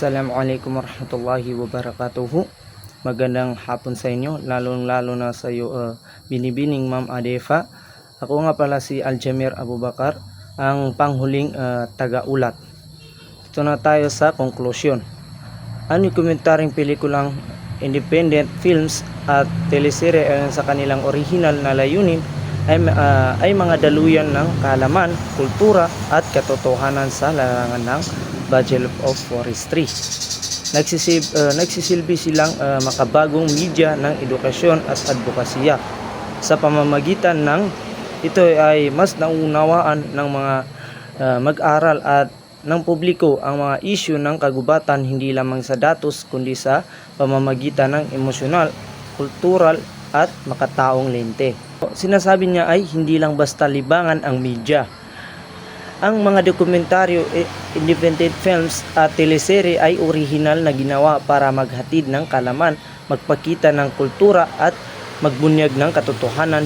Assalamualaikum warahmatullahi wabarakatuh. Magandang hapon sa inyo, lalo na sa iyo binibining Ma'am Adefa. Ako nga pala si Aljamir Abubakar, ang panghuling taga-ulat. Ito na tayo sa konklusyon. Ang komentaryong pelikulang independent films at teleserye ayon sa kanilang original na layunin ay mga daluyan ng kaalaman, kultura at katotohanan sa larangan ng Bachelor of Forestry. Nagsisilbi silang makabagong media ng edukasyon at advokasya. Sa pamamagitan ng ito ay mas naunawaan ng mga mag-aral at ng publiko ang mga isyu ng kagubatan hindi lamang sa datos kundi sa pamamagitan ng emosyonal, kultural at makataong lente. Sinasabi niya ay hindi lang basta libangan ang media. Ang mga dokumentaryo, independent films at teleserye ay orihinal na ginawa para maghatid ng kalaman, magpakita ng kultura at magbunyag ng katotohanan.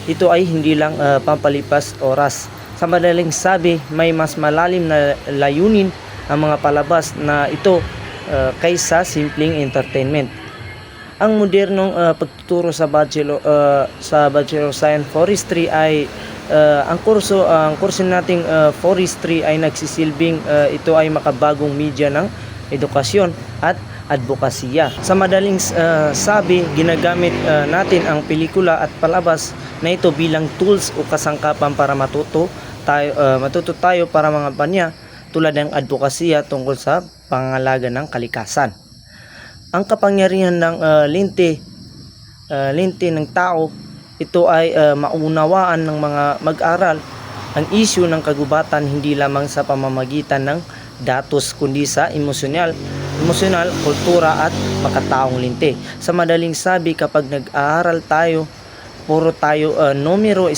Ito ay hindi lang pampalipas oras. Sa madaling sabi, may mas malalim na layunin ang mga palabas na ito kaysa simpleng entertainment. Ang modernong pagtuturo sa Bachelor of Science Forestry ay ang kurso nating forestry ay nagsisilbing ito ay makabagong media ng edukasyon at advokasya. Sa madaling sabi, ginagamit natin ang pelikula at palabas na ito bilang tools o kasangkapan para matuto tayo para mga panya tulad ng advokasya tungkol sa pangangalaga ng kalikasan. Ang kapangyarihan ng lente ng tao, ito ay maunawaan ng mga mag-aral ang isyu ng kagubatan hindi lamang sa pamamagitan ng datos kundi sa emosyonal, kultura at makataong lente. Sa madaling sabi, kapag nag-aaral tayo, puro tayo numero,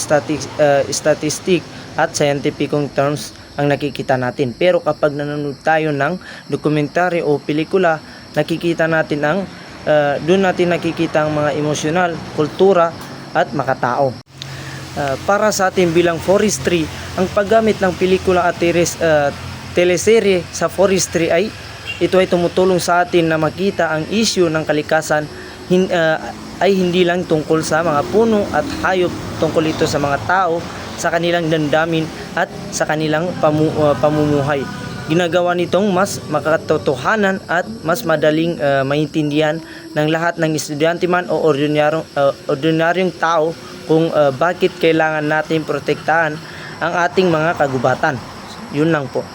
statistic at scientificong terms ang nakikita natin. Pero kapag nanonood tayo ng dokumentaryo o pelikula, nakikita natin doon natin nakikita ang mga emosyonal, kultura at makatao. Para sa atin bilang forestry, ang paggamit ng pelikula at teleserye sa forestry ay tumutulong sa atin na makita ang issue ng kalikasan ay hindi lang tungkol sa mga puno at hayop, tungkol ito sa mga tao, sa kanilang damdamin at sa kanilang pamumuhay. Ginagawa nitong mas makatotohanan at mas madaling maintindihan ng lahat ng estudyante man o ordinaryong tao kung bakit kailangan natin protektahan ang ating mga kagubatan. Yun lang po.